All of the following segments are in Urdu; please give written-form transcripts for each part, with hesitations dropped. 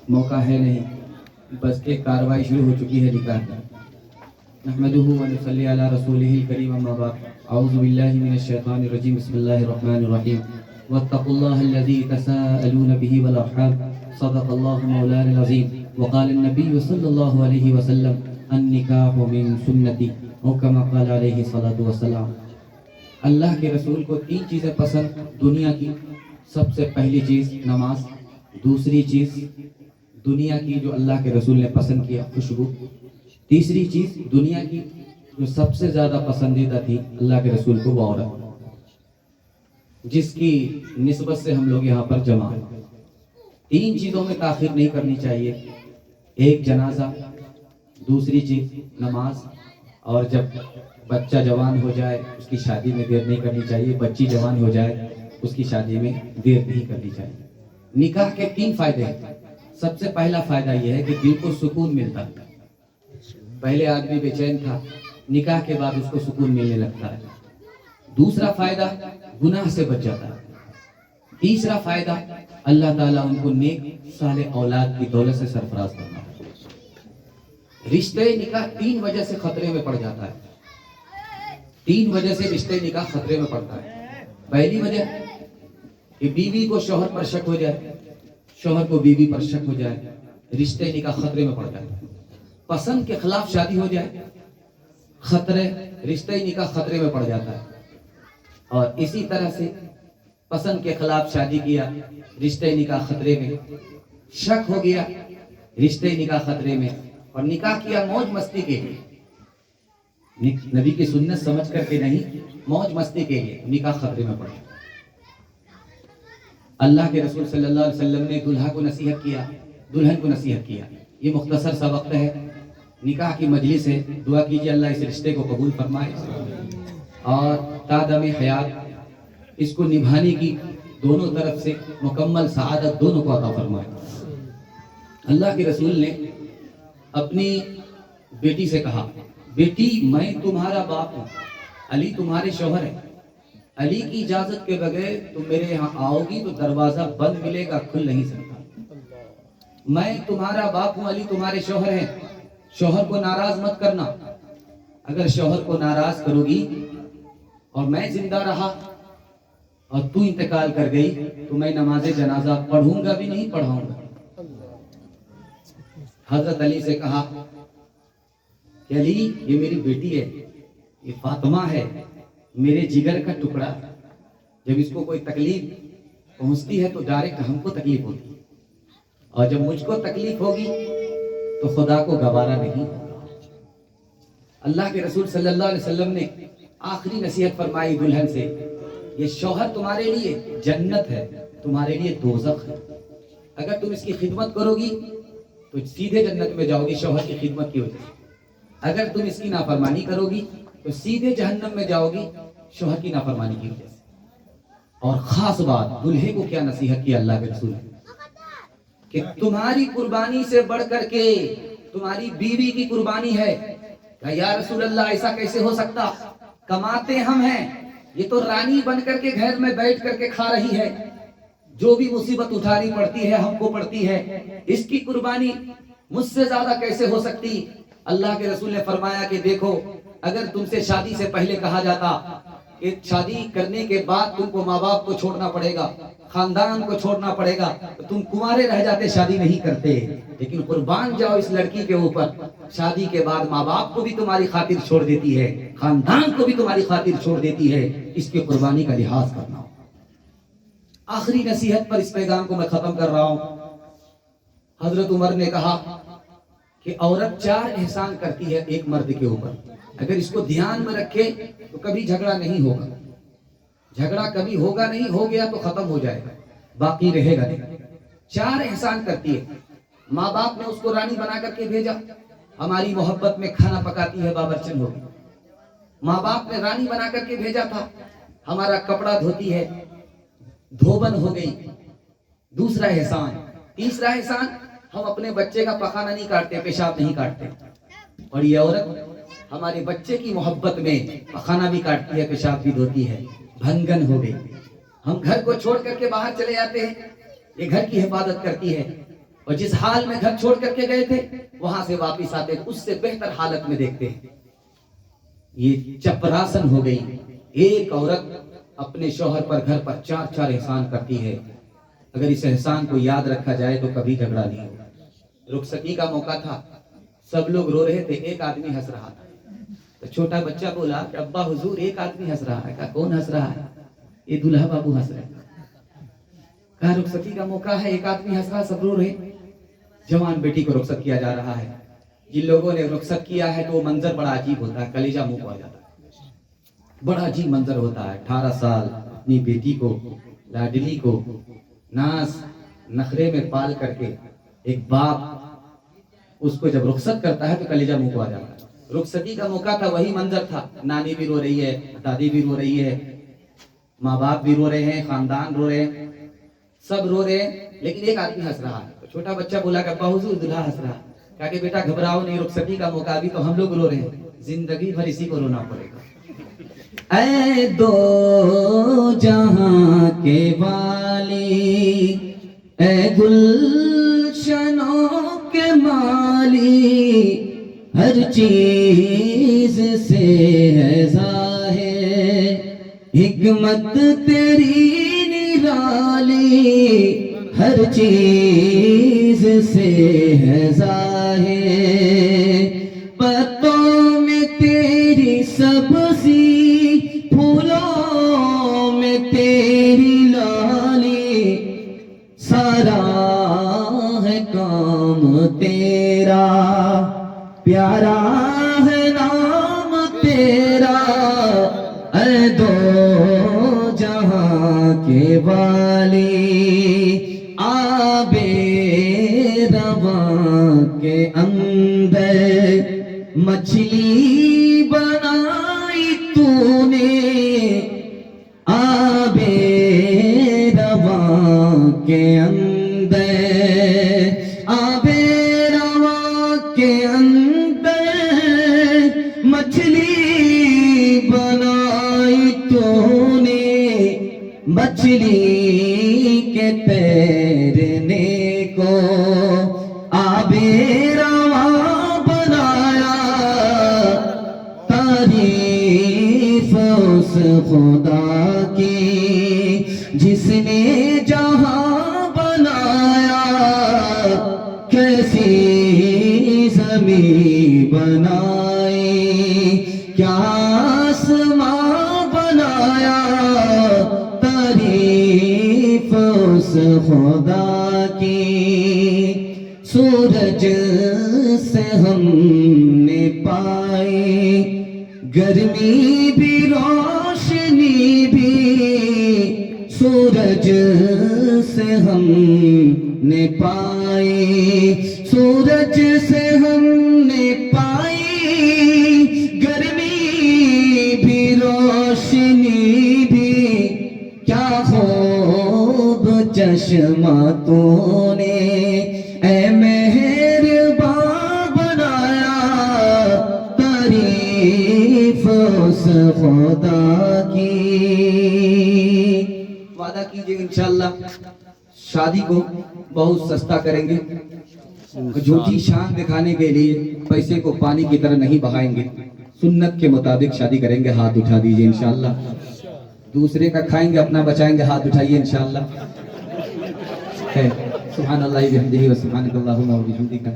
موقع ہے نہیں، بس ایک کارروائی شروع ہو چکی ہے نکاح کی۔ نحمدہ و نصلی علی رسولہ الکریم، اما بعد، اعوذ باللہ من الشیطان الرجیم، بسم اللہ الرحمن الرحیم، واتقوا اللہ الذی تساءلون به والارحام، صدق اللہ مولانا العظیم، وقال النبی صلی اللہ علیہ وسلم النکاح من سنتی، او کما قال علیہ الصلاۃ والسلام۔ اللہ کے رسول کو تین چیزیں پسند دنیا کی۔ سب سے پہلی چیز نماز، دوسری چیز دنیا کی جو اللہ کے رسول نے پسند کیا خوشبو، تیسری چیز دنیا کی جو سب سے زیادہ پسندیدہ تھی اللہ کے رسول کو وہ عورت، جس کی نسبت سے ہم لوگ یہاں پر جمع ہیں۔ تین چیزوں میں تاخیر نہیں کرنی چاہیے، ایک جنازہ، دوسری چیز نماز، اور جب بچہ جوان ہو جائے اس کی شادی میں دیر نہیں کرنی چاہیے، بچی جوان ہو جائے اس کی شادی میں دیر نہیں کرنی چاہیے۔ نکاح کے تین فائدے ہیں۔ سب سے پہلا فائدہ یہ ہے کہ دل کو سکون ملتا ہے۔ پہلے آدمی بے چین تھا، نکاح کے بعد اس کو سکون ملنے لگتا ہے۔ دوسرا فائدہ گناہ سے بچ جاتا ہے۔ تیسرا فائدہ اللہ تعالیٰ ان کو نیک صالح اولاد کی دولت سے سرفراز کرنا ہے۔ رشتے نکاح تین وجہ سے خطرے میں پڑ جاتا ہے، تین وجہ سے رشتے نکاح خطرے میں پڑتا ہے۔ پہلی وجہ کہ بیوی کو شوہر پر شک ہو جائے، شوہر کو بیوی پر شک ہو جائے، رشتے نکاح خطرے میں پڑ جائے۔ پسند کے خلاف شادی ہو جائے، خطرے، رشتے نکاح خطرے میں پڑ جاتا ہے۔ اور اسی طرح سے پسند کے خلاف شادی کیا، رشتے نکاح خطرے میں، شک ہو گیا، رشتے نکاح خطرے میں، اور نکاح کیا موج مستی کے لیے، نبی کی سنت سمجھ کر کے نہیں، موج مستی کے لیے، نکاح خطرے میں پڑا۔ اللہ کے رسول صلی اللہ علیہ وسلم نے دلہا کو نصیحت کیا، دلہن کو نصیحت کیا۔ یہ مختصر سا وقت ہے، نکاح کی مجلس ہے، دعا کیجیے اللہ اس رشتے کو قبول فرمائے اور تا دم حیات اس کو نبھانے کی دونوں طرف سے مکمل سعادت دونوں کو عطا فرمائے۔ اللہ کے رسول نے اپنی بیٹی سے کہا، بیٹی میں تمہارا باپ ہوں، علی تمہارے شوہر ہے، علی کی اجازت کے بغیر تم میرے یہاں آؤ گی تو دروازہ بند ملے گا، کھل نہیں سکتا۔ میں تمہارا باپ ہوں، علی تمہارے شوہر ہیں، شوہر کو ناراض مت کرنا۔ اگر شوہر کو ناراض کرو گی اور میں زندہ رہا اور تو انتقال کر گئی تو میں نماز جنازہ پڑھوں گا بھی نہیں، پڑھاؤں گا۔ حضرت علی سے کہا کہ علی یہ میری بیٹی ہے، یہ فاطمہ ہے، میرے جگر کا ٹکڑا، جب اس کو کوئی تکلیف پہنچتی ہے تو ڈائریکٹ ہم کو تکلیف ہوتی ہے، اور جب مجھ کو تکلیف ہوگی تو خدا کو گوارا نہیں۔ اللہ کے رسول صلی اللہ علیہ وسلم نے آخری نصیحت فرمائی دلہن سے، یہ شوہر تمہارے لیے جنت ہے، تمہارے لیے دوزخ ہے۔ اگر تم اس کی خدمت کرو گی تو سیدھے جنت میں جاؤ گی شوہر کی خدمت کی وجہ سے، اگر تم اس کی نافرمانی کرو گی تو سیدھے جہنم میں جاؤ گی شوہر کی نافرمانی کی وجہ سے۔ اور خاص بات دلہے کو کیا نصیحت کی اللہ کے رسول نے کہ تمہاری قربانی سے بڑھ کر کے تمہاری بیوی کی قربانی ہے۔ کہ یا رسول اللہ ایسا کیسے ہو سکتا، کماتے ہم ہیں، یہ تو رانی بن کر کے گھر میں بیٹھ کر کے کھا رہی ہے، جو بھی مصیبت اٹھانی پڑتی ہے ہم کو پڑتی ہے، اس کی قربانی مجھ سے زیادہ کیسے ہو سکتی۔ اللہ کے رسول نے فرمایا کہ دیکھو اگر تم سے شادی سے پہلے کہا جاتا کہ شادی کرنے کے بعد تم کو ماں باپ کو چھوڑنا پڑے گا، خاندان کو چھوڑنا پڑے گا، تو تم کنوارے رہ جاتے، شادی نہیں کرتے۔ لیکن قربان جاؤ اس لڑکی کے اوپر، شادی کے بعد ماں باپ کو بھی تمہاری خاطر چھوڑ دیتی ہے، خاندان کو بھی تمہاری خاطر چھوڑ دیتی ہے، اس کی قربانی کا لحاظ کرنا۔ آخری نصیحت پر اس پیغام کو میں ختم کر رہا ہوں۔ حضرت عمر نے کہا کہ عورت 4 احسان کرتی ہے ایک مرد کے اوپر، اگر اس کو دھیان میں رکھے تو کبھی جھگڑا نہیں ہوگا، جھگڑا کبھی ہوگا نہیں، ہو گیا تو ختم ہو جائے گا، باقی رہے گا نہیں۔ 4 احسان کرتی ہے۔ ماں باپ نے اس کو رانی بنا کر کے بھیجا، ہماری محبت میں کھانا پکاتی ہے، بابرچن ہوگی۔ ماں باپ نے رانی بنا کر کے بھیجا تھا، ہمارا کپڑا دھوتی ہے، دھوبن ہو گئی۔ دوسرا احسان، تیسرا احسان، ہم اپنے بچے کا پخانہ نہیں کاٹتے، پیشاب نہیں کاٹتے، اور یہ عورت ہمارے بچے کی محبت میں پخانہ بھی کاٹتی ہے، پیشاب بھی دھوتی ہے۔ بھنگن ہو گئی، ہم گھر کو چھوڑ کر کے باہر چلے جاتے ہیں، یہ گھر کی حفاظت کرتی ہے، اور جس حال میں گھر چھوڑ کر کے گئے تھے وہاں سے واپس آتے اس سے بہتر حالت میں دیکھتے ہیں. یہ چپراسن ہو گئی. ایک عورت اپنے شوہر پر گھر پر 4 احسان کرتی ہے. اگر اس احسان کو یاد رکھا جائے تو کبھی جھگڑا نہیں ہوگا. رخصتی کا موقع تھا, سب لوگ رو رہے تھے, ایک آدمی ہنس رہا تھا. تو چھوٹا بچہ بولا کہ ابا حضور ایک آدمی ہنس رہا ہے. کہا کون ہنس رہا ہے؟ یہ دلہا بابو ہنس رہے ہیں. کہا رخصتی کا موقع ہے, ایک آدمی ہنس رہا, سب رو رہے. جوان بیٹی کو رخصت کیا جا رہا ہے. جن لوگوں نے رخصت کیا ہے تو وہ منظر بڑا عجیب ہوتا ہے, کلیجہ منہ کو آ جاتا ہے. بڑا عجیب منظر ہوتا ہے. 18 سال اپنی بیٹی کو, لاڈلی کو ناز نخرے میں پال کر کے ایک باپ اس کو جب رخصت کرتا ہے تو کلیجہ منہ کو آ جاتا ہے. رخصتی کا موقع تھا, وہی منظر تھا. نانی بھی رو رہی ہے, دادی بھی رو رہی ہے, ماں باپ بھی رو رہے ہیں, خاندان رو رہے ہیں, سب رو رہے ہیں, لیکن ایک آدمی ہنس رہا ہے. تو چھوٹا بچہ بولا کہ ابا حضور دلہا ہنس رہا ہے. کہا کہ بیٹا گھبراؤ نہیں, رخصتی کا موقع, ابھی تو ہم لوگ رو رہے ہیں, زندگی بھر اسی کو رونا پڑے گا. اے دو جہاں کے والی, اے گلشنوں کے مالی, ہر چیز سے ہے ظاہر حکمت تیری نرالی, ہر چیز سے ہے ظاہر پتوں میں تیری سبزی, پھولوں میں تیری لالی, سارا ہے کام تیرا, پیارا ہے نام تیرا. اے دو جہاں کے والی, آب رواں کے اندر مچھلی بنائی تو نے, آب رواں کے اندر, آب رواں کے اندر مچھلی بنائی تو نے, مچھلی کے تیرنے کو آب رواں بنایا. تعریف اس خدا کی جس نے جہاں بنایا, کیسی زمین بنائی, کیا آسمان بنایا. تعریف اس خدا کی, سورج سے ہم نے پائی گرمی بھی روشنی بھی, سورج سے ہم نے پائی, سورج سے ہم نے پائی گرمی بھی روشنی بھی. کیا خوب چشمہ تو نے اے مہرباں بنایا. تعریف اس خدا کی. وعدہ کیجئے انشاءاللہ شادی کو بہت سستا کریں گے, جھوٹی شان دکھانے کے لیے پیسے کو پانی کی طرح نہیں بہائیں گے, سنت کے مطابق شادی کریں گے. ہاتھ اٹھا دیجئے انشاءاللہ. دوسرے کا کھائیں گے اپنا بچائیں گے, ہاتھ اٹھائیے انشاءاللہ. سبحان اللہ بحمدہ و سبحانک اللہم و بحمدک.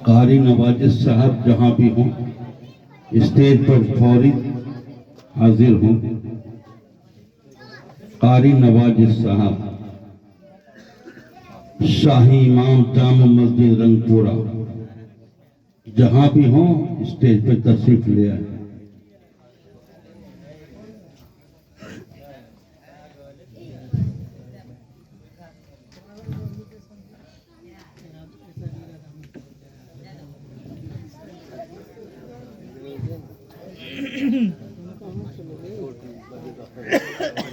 قاری نواجس صاحب جہاں بھی ہوں اسٹیج پر فوری حاضر ہوں. قاری نواجس صاحب شاہی امام جامع مسجد رنگ پورہ جہاں بھی ہوں اسٹیج پر تشریف لے آئیں. ہے